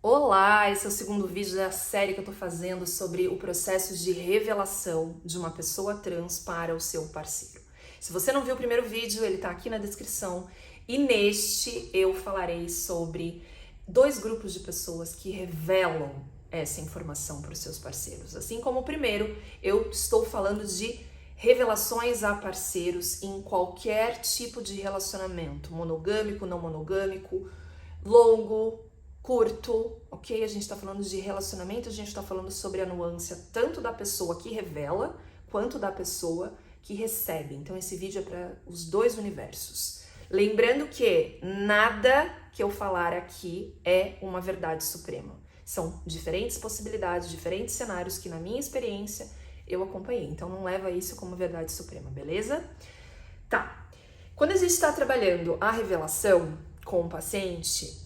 Olá, esse é o segundo vídeo da série que eu tô fazendo sobre o processo de revelação de uma pessoa trans para o seu parceiro. Se você não viu o primeiro vídeo, ele tá aqui na descrição e neste eu falarei sobre dois grupos de pessoas que revelam essa informação para os seus parceiros. Assim como o primeiro, eu estou falando de revelações a parceiros em qualquer tipo de relacionamento, monogâmico, não monogâmico, longo, curto, ok? A gente tá falando de relacionamento, a gente tá falando sobre a nuance tanto da pessoa que revela, quanto da pessoa que recebe. Então esse vídeo é para os dois universos. Lembrando que nada que eu falar aqui é uma verdade suprema. São diferentes possibilidades, diferentes cenários que na minha experiência eu acompanhei. Então não leva isso como verdade suprema, beleza? Tá. Quando a gente está trabalhando a revelação com o paciente,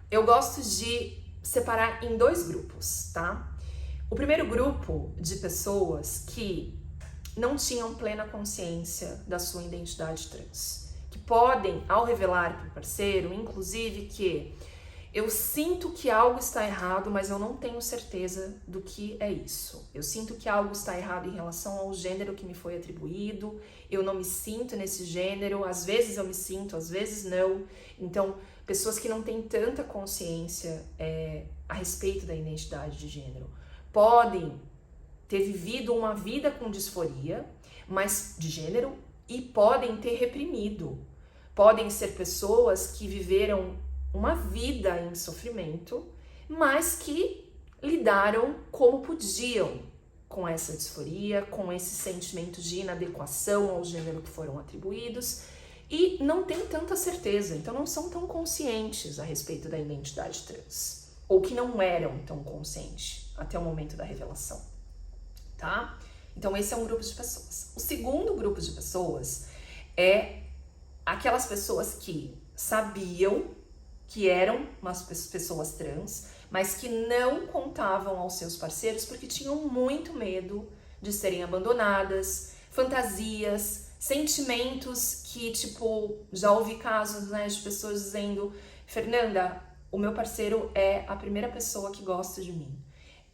eu gosto de separar em dois grupos, tá? O primeiro grupo de pessoas que não tinham plena consciência da sua identidade trans, que podem, ao revelar para o parceiro, inclusive que eu sinto que algo está errado, mas eu não tenho certeza do que é isso. Eu sinto que algo está errado em relação ao gênero que me foi atribuído, eu não me sinto nesse gênero, às vezes eu me sinto, às vezes não. Então, pessoas que não têm tanta consciência a respeito da identidade de gênero podem ter vivido uma vida com disforia, mas de gênero, e podem ter reprimido. Podem ser pessoas que viveram uma vida em sofrimento, mas que lidaram como podiam com essa disforia, com esse sentimento de inadequação ao gênero que foram atribuídos e não tem tanta certeza, então não são tão conscientes a respeito da identidade trans, ou que não eram tão conscientes até o momento da revelação, tá? Então esse é um grupo de pessoas. O segundo grupo de pessoas é aquelas pessoas que sabiam que eram umas pessoas trans, mas que não contavam aos seus parceiros porque tinham muito medo de serem abandonadas, fantasias, sentimentos que, tipo, já ouvi casos, né, de pessoas dizendo: Fernanda, o meu parceiro é a primeira pessoa que gosta de mim.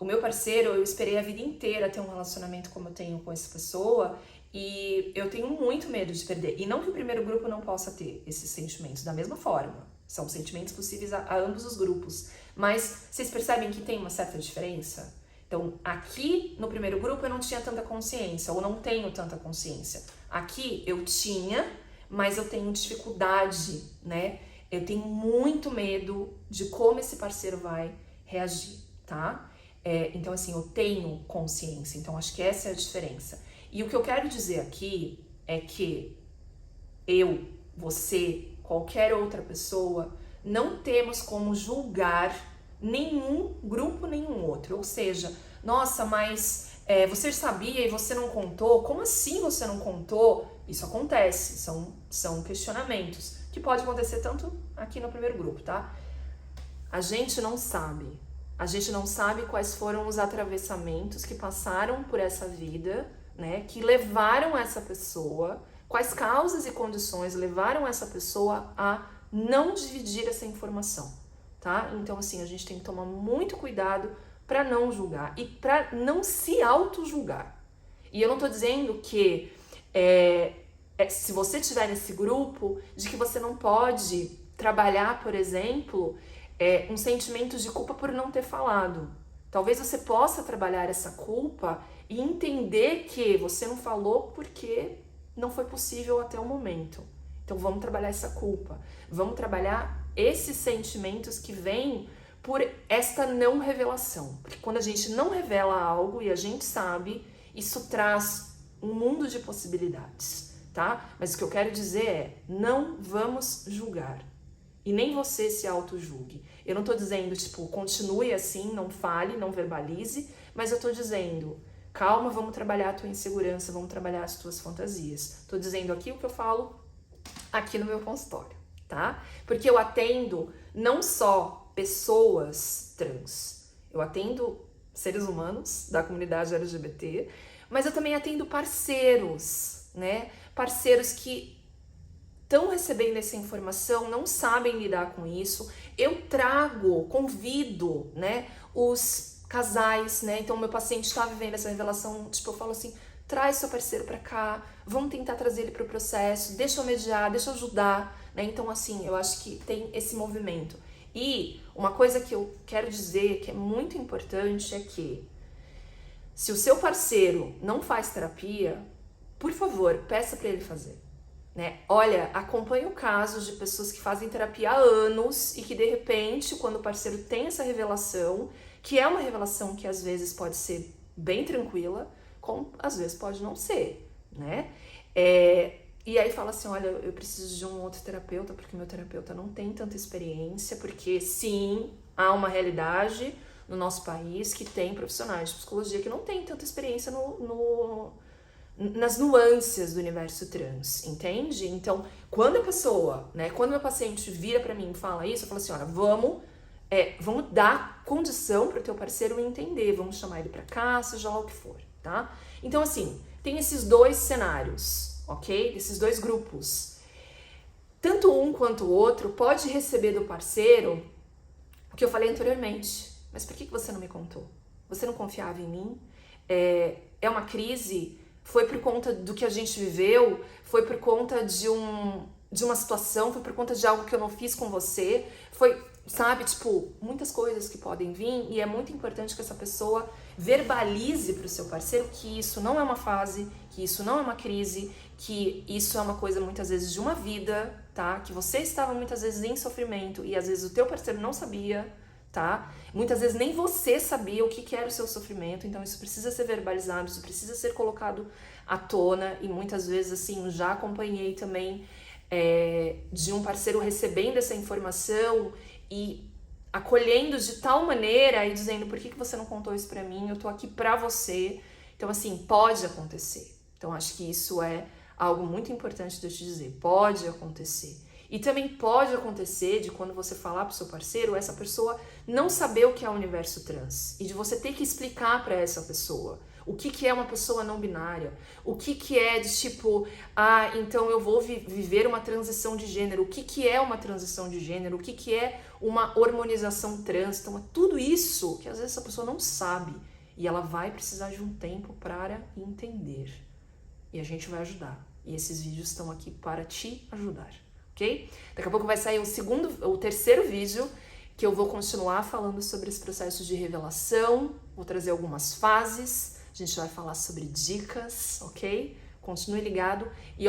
O meu parceiro, eu esperei a vida inteira ter um relacionamento como eu tenho com essa pessoa e eu tenho muito medo de perder. E não que o primeiro grupo não possa ter esses sentimentos da mesma forma. São sentimentos possíveis a ambos os grupos. Mas vocês percebem que tem uma certa diferença? Então, aqui no primeiro grupo eu não tinha tanta consciência, ou não tenho tanta consciência. Aqui eu tinha, mas eu tenho dificuldade, né? Eu tenho muito medo de como esse parceiro vai reagir, tá? Então, assim, eu tenho consciência. Então, acho que essa é a diferença. E o que eu quero dizer aqui é que eu, você, qualquer outra pessoa, não temos como julgar nenhum grupo, nenhum outro. Ou seja, nossa, mas você sabia e você não contou? Como assim você não contou? Isso acontece, são questionamentos que pode acontecer tanto aqui no primeiro grupo, tá? A gente não sabe quais foram os atravessamentos que passaram por essa vida, né, que levaram essa pessoa, quais causas e condições levaram essa pessoa a não dividir essa informação, tá? Então, assim, a gente tem que tomar muito cuidado para não julgar e para não se auto-julgar. E eu não tô dizendo que se você estiver nesse grupo, de que você não pode trabalhar, por exemplo, um sentimento de culpa por não ter falado. Talvez você possa trabalhar essa culpa e entender que você não falou porque não foi possível até o momento. Então vamos trabalhar essa culpa. Vamos trabalhar esses sentimentos que vêm por esta não revelação. Porque quando a gente não revela algo e a gente sabe, isso traz um mundo de possibilidades, tá? Mas o que eu quero dizer é, não vamos julgar. E nem você se auto-julgue. Eu não tô dizendo, tipo, continue assim, não fale, não verbalize, mas eu tô dizendo, calma, vamos trabalhar a tua insegurança, vamos trabalhar as tuas fantasias. Tô dizendo aqui o que eu falo aqui no meu consultório, tá? Porque eu atendo não só pessoas trans, eu atendo seres humanos da comunidade LGBT, mas eu também atendo parceiros, né? Parceiros que estão recebendo essa informação, não sabem lidar com isso. Eu convido, né, os casais, né? Então, meu paciente está vivendo essa revelação, tipo, eu falo assim, traz seu parceiro para cá, vamos tentar trazer ele para o processo, deixa eu mediar, deixa eu ajudar, né? Então, assim, eu acho que tem esse movimento. E uma coisa que eu quero dizer que é muito importante é que se o seu parceiro não faz terapia, por favor, peça para ele fazer, né? Olha, acompanho casos de pessoas que fazem terapia há anos e que de repente, quando o parceiro tem essa revelação, que é uma revelação que às vezes pode ser bem tranquila, como às vezes pode não ser, né? E aí fala assim, olha, eu preciso de um outro terapeuta porque meu terapeuta não tem tanta experiência, porque sim, há uma realidade no nosso país que tem profissionais de psicologia que não tem tanta experiência nas nuances do universo trans, entende? Então, quando a pessoa, né, quando meu paciente vira pra mim e fala isso, eu falo assim, olha, vamos dar condição pro teu parceiro entender, vamos chamar ele pra cá, seja lá o que for, tá? Então, assim, tem esses dois cenários, ok? Esses dois grupos. Tanto um quanto o outro pode receber do parceiro o que eu falei anteriormente. Mas por que você não me contou? Você não confiava em mim? É uma crise? Foi por conta do que a gente viveu? Foi por conta de uma situação? Foi por conta de algo que eu não fiz com você? Foi, sabe, tipo, muitas coisas que podem vir e é muito importante que essa pessoa verbalize para o seu parceiro que isso não é uma fase, que isso não é uma crise, que isso é uma coisa muitas vezes de uma vida, tá? Que você estava muitas vezes em sofrimento e às vezes o teu parceiro não sabia, tá? Muitas vezes nem você sabia o que era o seu sofrimento, então isso precisa ser verbalizado, isso precisa ser colocado à tona e muitas vezes, assim, já acompanhei também de um parceiro recebendo essa informação e acolhendo de tal maneira e dizendo, por que você não contou isso pra mim? Eu tô aqui pra você. Então, assim, pode acontecer. Então, acho que isso é algo muito importante de eu te dizer. Pode acontecer. E também pode acontecer de quando você falar pro seu parceiro, essa pessoa não saber o que é o universo trans. E de você ter que explicar pra essa pessoa o que é uma pessoa não binária. O que é de tipo, então eu vou viver uma transição de gênero. O que é uma transição de gênero? O que é uma hormonização trans? Então é tudo isso que às vezes essa pessoa não sabe. E ela vai precisar de um tempo para entender. E a gente vai ajudar. E esses vídeos estão aqui para te ajudar. Ok? Daqui a pouco vai sair o terceiro vídeo, que eu vou continuar falando sobre esse processo de revelação, vou trazer algumas fases, a gente vai falar sobre dicas, ok? Continue ligado. E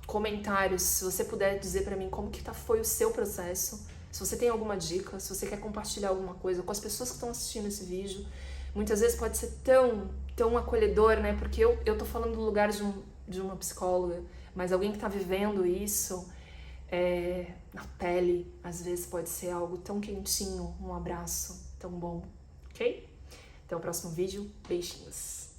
comentários, se você puder dizer pra mim como que foi o seu processo, se você tem alguma dica, se você quer compartilhar alguma coisa com as pessoas que estão assistindo esse vídeo, muitas vezes pode ser tão acolhedor, né? Porque eu tô falando do lugar de uma psicóloga, mas alguém que tá vivendo isso na pele, às vezes pode ser algo tão quentinho, um abraço tão bom, ok? Até o próximo vídeo, beijinhos!